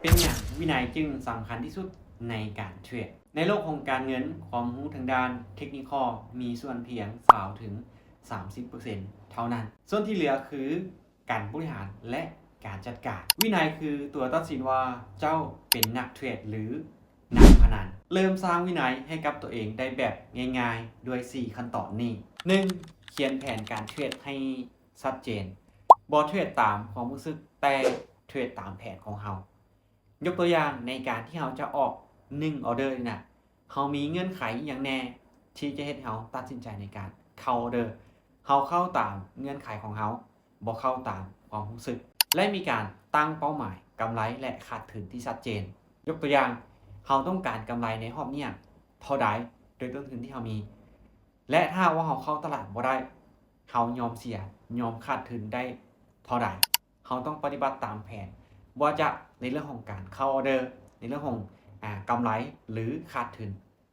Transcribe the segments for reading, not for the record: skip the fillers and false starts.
เป็นอย่างวินัยจึงสำคัญที่สุดในการเทรดในโลกของการเงินความรู้ทางด้านเทคนิคมีส่วนเพียง20ถึง 30%เท่านั้นส่วนที่เหลือคือการบริหารและการจัดการวินัยคือตัวตัดสินว่าเจ้าเป็นนักเทรดหรือนักพนันเริ่มสร้างวินัยให้กับตัวเองได้แบบง่ายๆด้วย4ขั้นตอนนี้ 1. เขียนแผนการเทรดให้ชัดเจนบอเทรดตามความรู้สึกแต่เทรดตามแผนของเรายกตัวอย่างในการที่เราจะออก1ออเดอร์นะเรามีเงื่อนไขอย่างแน่ที่จะให้เราตัดสินใจในการเข้าออเดอร์เราเข้าตามเงื่อนไขของเราบ่เข้าตามความรู้สึกและมีการตั้งเป้าหมายกำไรและขาดทุนที่ชัดเจนยกตัวอย่างเราต้องการกำไรในรอบนี้เท่าใดโดยต้นทุนที่เรามีและถ้าว่าเราเข้าตลาดบ่ได้เรายอมเสียยอมขาดทุนได้เท่าใดเราต้องปฏิบัติตามแผนว่าจะในเรื่องของการเข้าออเดอร์ในเรื่องของกำไรหรือขาดทุน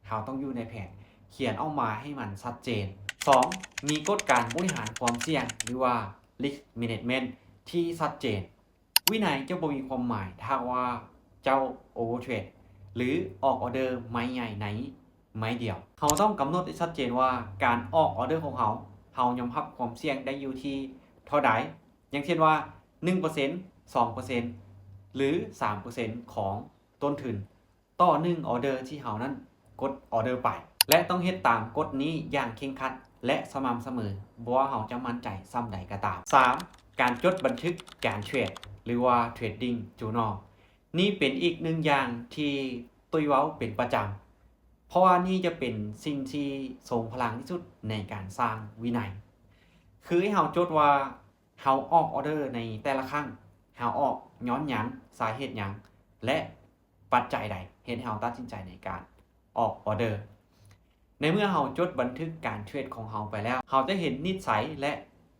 เราต้องอยู่ในแผนเขียนออกมาให้มันชัดเจน 2. มีกฎการบริหารความเสี่ยงหรือว่า risk management ที่ชัดเจนวินัยจะบ่มีความหมายถ้าว่าเจ้า overtrade หรือออกออเดอร์ไม้ใหญ่ไหนไม้เดียวเขาต้องกำหนดให้ชัดเจนว่าการออกออเดอร์ของเขายอมรับความเสี่ยงได้อยู่ที่เท่าใดอย่างเช่นว่า 1% 2% หรือ 3% ของต้นทุนต่อ1ออเดอร์ที่เขานั้นกดออเดอร์ไปและต้องเฮ็ดตามกฎนี้อย่างเคร่งครัดและสม่ำเสมอบ่ว่าเขาจะมั่นใจซ้ำใดก็ตาม 3. การจดบันทึกการเทรดหรือว่า Trading Journal นี่เป็นอีกหนึ่งอย่างที่ตุ้ยเว้าเป็นประจำเพราะว่านี่จะเป็นสิ่งที่ทรงพลังที่สุดในการสร้างวินัยคือให้เราจดว่าเราออกออเดอร์ในแต่ละครั้งเราออกย้อนหยังสาเหตุหยังและปัจจัยใดเฮ็ดให้เราตัดสินใจในการออกออเดอร์ในเมื่อเราจดบันทึกการเทรดของเราไปแล้วเราจะเห็นนิสัยและ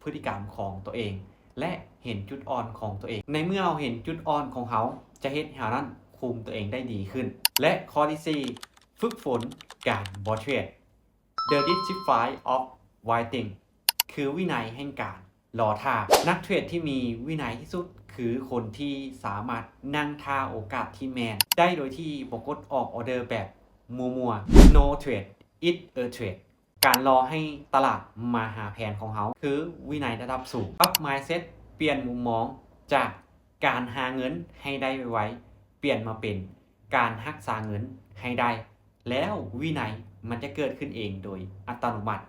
พฤติกรรมของตัวเองและเห็นจุดอ่อนของตัวเองในเมื่อเราเห็นจุดอ่อนของเขาจะเฮ็ดให้เรานั้นคุมตัวเองได้ดีขึ้นและข้อที่4ฝึกฝนการบอเทรด The Discipline of Waiting คือวินัยแห่งการรอท่านักเทรดที่มีวินัยที่สุดคือคนที่สามารถนั่งท่าโอกาสที่แมนได้โดยที่บ่กดออกออเดอร์แบบมัวๆ No trade it a trade การรอให้ตลาดมาหาแผนของเขาคือวินัยระดับสูงปรับ mindset เปลี่ยนมุมมองจากการหาเงินให้ได้ไวๆเปลี่ยนมาเป็นการรักษาเงินให้ได้แล้ววินัยมันจะเกิดขึ้นเองโดยอัตโนมัติ